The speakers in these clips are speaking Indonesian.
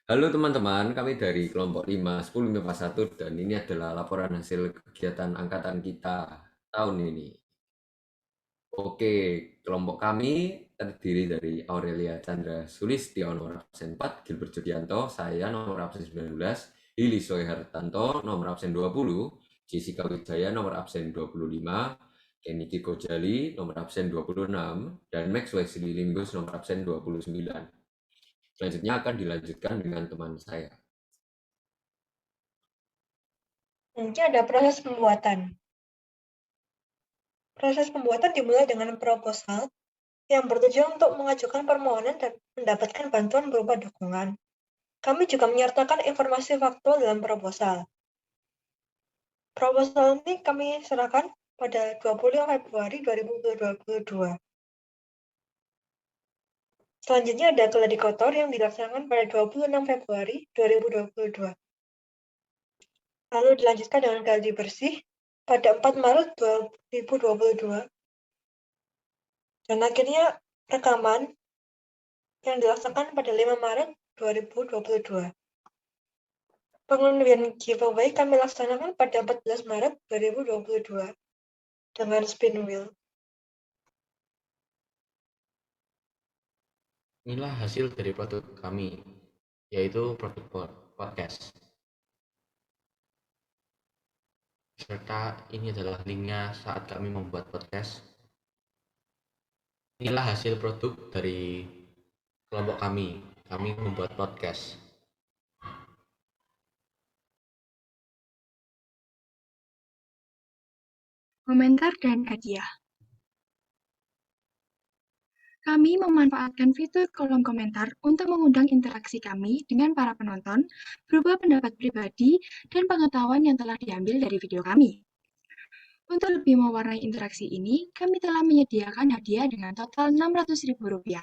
Halo teman-teman, kami dari kelompok 5, 10, 1 dan ini adalah laporan hasil kegiatan angkatan kita tahun ini. Oke, kelompok kami terdiri dari Aurelia Chandra Sulistiono nomor absen 4, Gilbert Judianto, saya nomor absen 19, Lili Soe Hartanto nomor absen 20, Jessica Wijaya nomor absen 25, Kenny Kiko Jali nomor absen 26, dan Max Wesley Limbus nomor absen 29. Selanjutnya akan dilanjutkan dengan teman saya. Nanti ada proses pembuatan. Proses pembuatan dimulai dengan proposal yang bertujuan untuk mengajukan permohonan dan mendapatkan bantuan berupa dukungan. Kami juga menyertakan informasi faktual dalam proposal. Proposal ini kami serahkan pada 20 Februari 2022. Selanjutnya ada gladi kotor yang dilaksanakan pada 26 Februari 2022. Lalu dilanjutkan dengan gladi bersih pada 4 Maret 2022. Dan akhirnya rekaman yang dilaksanakan pada 5 Maret 2022. Pengundian giveaway kami laksanakan pada 14 Maret 2022 dengan spin wheel. Inilah hasil dari produk kami, yaitu produk podcast. Serta ini adalah linknya saat kami membuat podcast. Inilah hasil produk dari kelompok kami. Kami membuat podcast. Komentar dan hadiah. Kami memanfaatkan fitur kolom komentar untuk mengundang interaksi kami dengan para penonton berupa pendapat pribadi dan pengetahuan yang telah diambil dari video kami. Untuk lebih mewarnai interaksi ini, kami telah menyediakan hadiah dengan total Rp600.000.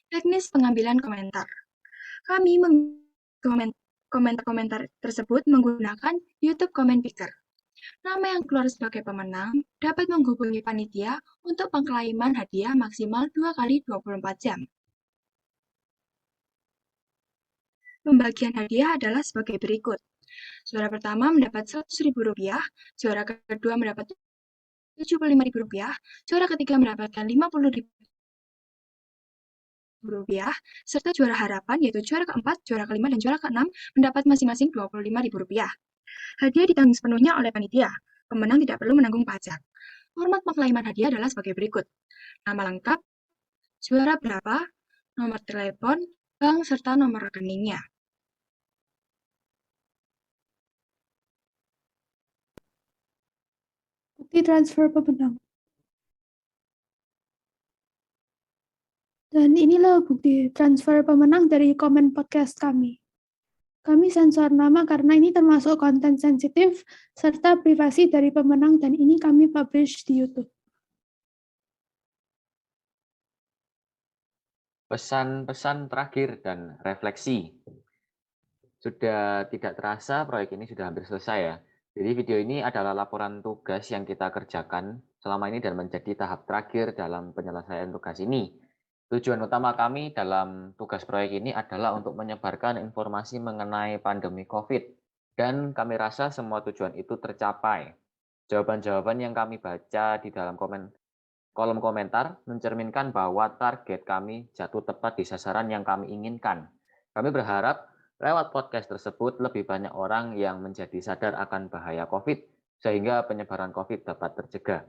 Teknis pengambilan komentar. Kami komentar tersebut menggunakan YouTube Comment Picker. Nama yang keluar sebagai pemenang dapat menghubungi panitia untuk pengklaiman hadiah maksimal 2 kali 24 jam. Pembagian hadiah adalah sebagai berikut. Juara pertama mendapat Rp100.000, juara kedua mendapat Rp75.000, juara ketiga mendapatkan Rp50.000, serta juara harapan yaitu juara keempat, juara kelima, dan juara keenam mendapat masing-masing Rp25.000. Hadiah ditanggung sepenuhnya oleh panitia. Pemenang tidak perlu menanggung pajak. Format penklaiman hadiah adalah sebagai berikut. Nama lengkap, juara berapa, nomor telepon, bank, serta nomor rekeningnya. Bukti transfer pemenang. Dan inilah bukti transfer pemenang dari komen podcast kami. Kami sensor nama karena ini termasuk konten sensitif serta privasi dari pemenang dan ini kami publish di YouTube. Pesan-pesan terakhir dan refleksi. Sudah tidak terasa proyek ini sudah hampir selesai ya. Jadi video ini adalah laporan tugas yang kita kerjakan selama ini dan menjadi tahap terakhir dalam penyelesaian tugas ini. Tujuan utama kami dalam tugas proyek ini adalah untuk menyebarkan informasi mengenai pandemi COVID. Dan kami rasa semua tujuan itu tercapai. Jawaban-jawaban yang kami baca di dalam kolom komentar mencerminkan bahwa target kami jatuh tepat di sasaran yang kami inginkan. Kami berharap lewat podcast tersebut lebih banyak orang yang menjadi sadar akan bahaya COVID, sehingga penyebaran COVID dapat tercegah.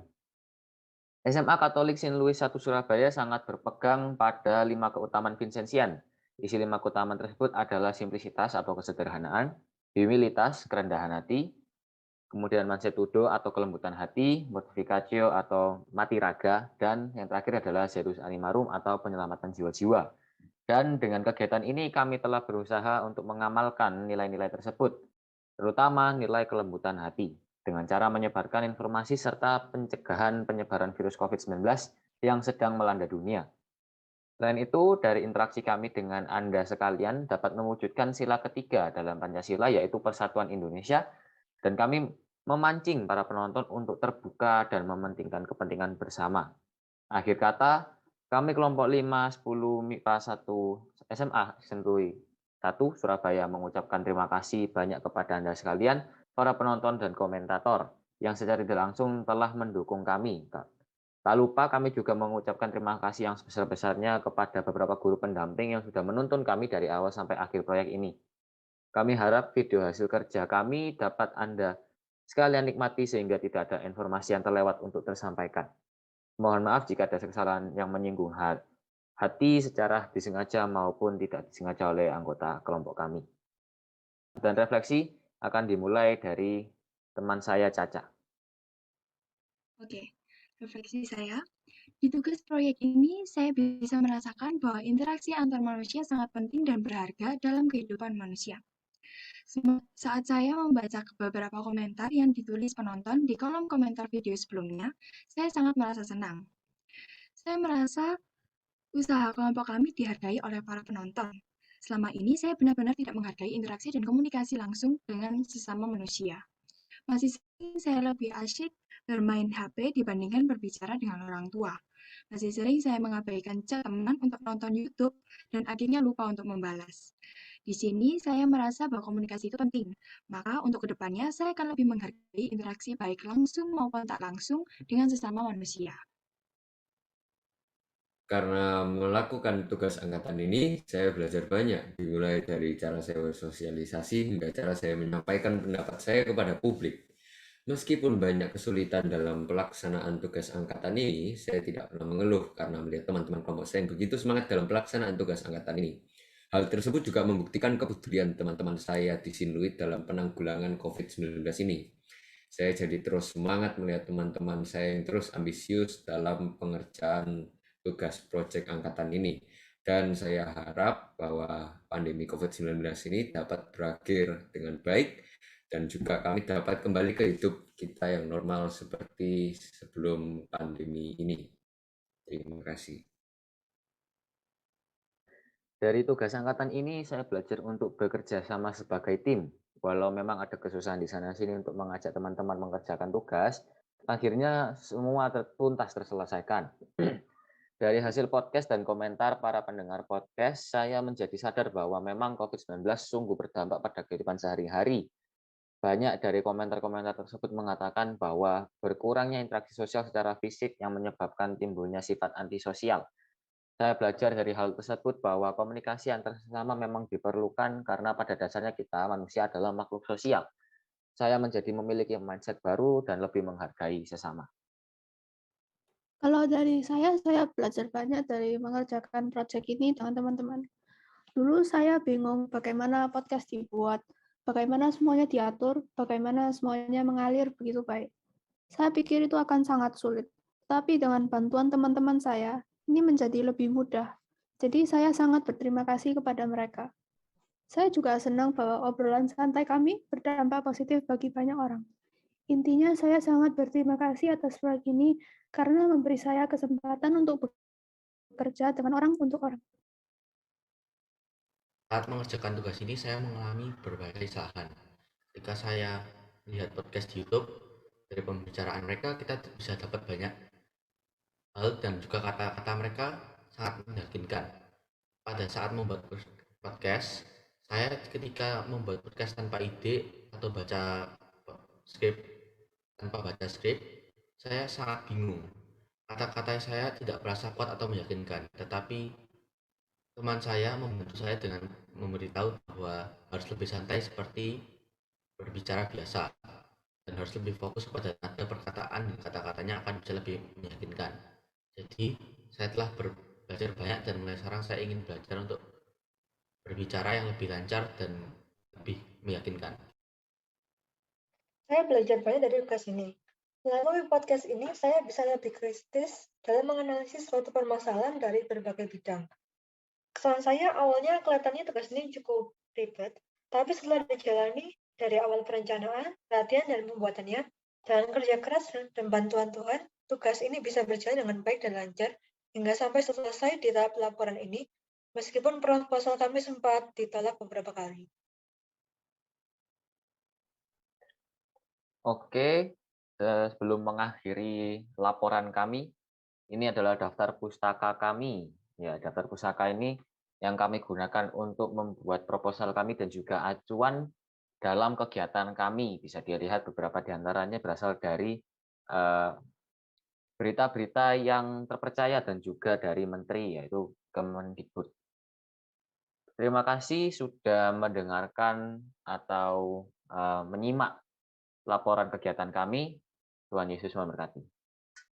SMA Katolik Saint Louis 1 Surabaya sangat berpegang pada 5 keutamaan Vincentian. Isi 5 keutamaan tersebut adalah simplisitas atau kesederhanaan, humilitas, kerendahan hati, kemudian mansetudo atau kelembutan hati, mortificatio atau mati raga, dan yang terakhir adalah serus animarum atau penyelamatan jiwa-jiwa. Dan dengan kegiatan ini kami telah berusaha untuk mengamalkan nilai-nilai tersebut, terutama nilai kelembutan hati, dengan cara menyebarkan informasi serta pencegahan penyebaran virus COVID-19 yang sedang melanda dunia. Selain itu, dari interaksi kami dengan Anda sekalian dapat mewujudkan sila ketiga dalam Pancasila, yaitu Persatuan Indonesia, dan kami memancing para penonton untuk terbuka dan mementingkan kepentingan bersama. Akhir kata, Kami kelompok 5, 10 MIPA 1 SMA Sentui 1 Surabaya mengucapkan terima kasih banyak kepada Anda sekalian, para penonton dan komentator yang secara tidak langsung telah mendukung kami. Tak lupa kami juga mengucapkan terima kasih yang sebesar-besarnya kepada beberapa guru pendamping yang sudah menuntun kami dari awal sampai akhir proyek ini. Kami harap video hasil kerja kami dapat Anda sekalian nikmati sehingga tidak ada informasi yang terlewat untuk tersampaikan. Mohon maaf jika ada kesalahan yang menyinggung hati secara disengaja maupun tidak disengaja oleh anggota kelompok kami. Dan refleksi akan dimulai dari teman saya Caca. Oke, refleksi saya. Di tugas proyek ini, saya bisa merasakan bahwa interaksi antar manusia sangat penting dan berharga dalam kehidupan manusia. Saat saya membaca beberapa komentar yang ditulis penonton di kolom komentar video sebelumnya, saya sangat merasa senang. Saya merasa usaha kelompok kami dihargai oleh para penonton. Selama ini, saya benar-benar tidak menghargai interaksi dan komunikasi langsung dengan sesama manusia. Masih sering saya lebih asyik bermain HP dibandingkan berbicara dengan orang tua. Masih sering saya mengabaikan chat teman untuk nonton YouTube dan akhirnya lupa untuk membalas. Di sini saya merasa bahwa komunikasi itu penting. Maka untuk kedepannya saya akan lebih menghargai interaksi baik langsung maupun tak langsung dengan sesama manusia. Karena melakukan tugas angkatan ini, saya belajar banyak, dimulai dari cara saya bersosialisasi hingga cara saya menyampaikan pendapat saya kepada publik. Meskipun banyak kesulitan dalam pelaksanaan tugas angkatan ini, saya tidak pernah mengeluh karena melihat teman-teman kelompok saya yang begitu semangat dalam pelaksanaan tugas angkatan ini. Hal tersebut juga membuktikan kepedulian teman-teman saya di Sinluit dalam penanggulangan COVID-19 ini. Saya jadi terus semangat melihat teman-teman saya yang terus ambisius dalam pengerjaan tugas proyek angkatan ini. Dan saya harap bahwa pandemi COVID-19 ini dapat berakhir dengan baik dan juga kami dapat kembali ke hidup kita yang normal seperti sebelum pandemi ini. Terima kasih. Dari tugas angkatan ini, saya belajar untuk bekerja sama sebagai tim. Walau memang ada kesusahan di sana-sini untuk mengajak teman-teman mengerjakan tugas, akhirnya semua tuntas terselesaikan. Dari hasil podcast dan komentar para pendengar podcast, saya menjadi sadar bahwa memang COVID-19 sungguh berdampak pada kehidupan sehari-hari. Banyak dari komentar-komentar tersebut mengatakan bahwa berkurangnya interaksi sosial secara fisik yang menyebabkan timbulnya sifat antisosial. Saya belajar dari hal tersebut bahwa komunikasi antar sesama memang diperlukan karena pada dasarnya kita manusia adalah makhluk sosial. Saya menjadi memiliki mindset baru dan lebih menghargai sesama. Kalau dari saya belajar banyak dari mengerjakan proyek ini dengan teman-teman. Dulu saya bingung bagaimana podcast dibuat, bagaimana semuanya diatur, bagaimana semuanya mengalir begitu baik. Saya pikir itu akan sangat sulit. Tapi dengan bantuan teman-teman saya, ini menjadi lebih mudah. Jadi saya sangat berterima kasih kepada mereka. Saya juga senang bahwa obrolan santai kami berdampak positif bagi banyak orang. Intinya saya sangat berterima kasih atas proyek ini karena memberi saya kesempatan untuk bekerja dengan orang untuk orang. Saat mengerjakan tugas ini, saya mengalami berbagai kesalahan. Ketika saya melihat podcast di YouTube, dari pembicaraan mereka kita bisa dapat banyak hal dan juga kata-kata mereka sangat meyakinkan. Pada saat membuat podcast, saya ketika membuat podcast tanpa ide atau baca skrip tanpa baca skrip, saya sangat bingung. Kata-kata saya tidak merasa kuat atau meyakinkan, tetapi teman saya membantu saya dengan memberitahu bahwa harus lebih santai seperti berbicara biasa dan harus lebih fokus pada nada perkataan dan kata-katanya akan bisa lebih meyakinkan. Jadi saya telah belajar banyak dan mulai sekarang saya ingin belajar untuk berbicara yang lebih lancar dan lebih meyakinkan. Saya belajar banyak dari tugas ini. Melalui podcast ini, saya bisa lebih kritis dalam menganalisis suatu permasalahan dari berbagai bidang. Kesan saya awalnya kelihatannya tugas ini cukup ribet, tapi setelah dijalani dari awal perencanaan, latihan, dan pembuatannya, dengan kerja keras dan bantuan Tuhan, tugas ini bisa berjalan dengan baik dan lancar hingga sampai selesai di tahap laporan ini, meskipun proposal kami sempat ditolak beberapa kali. Oke, sebelum mengakhiri laporan kami, Ini adalah daftar pustaka kami. Ya, daftar pustaka ini yang kami gunakan untuk membuat proposal kami dan juga acuan dalam kegiatan kami. Bisa dilihat beberapa di antaranya berasal dari berita-berita yang terpercaya dan juga dari menteri, yaitu Kemendikbud. Terima kasih sudah mendengarkan atau menyimak laporan kegiatan kami. Tuhan Yesus memberkati.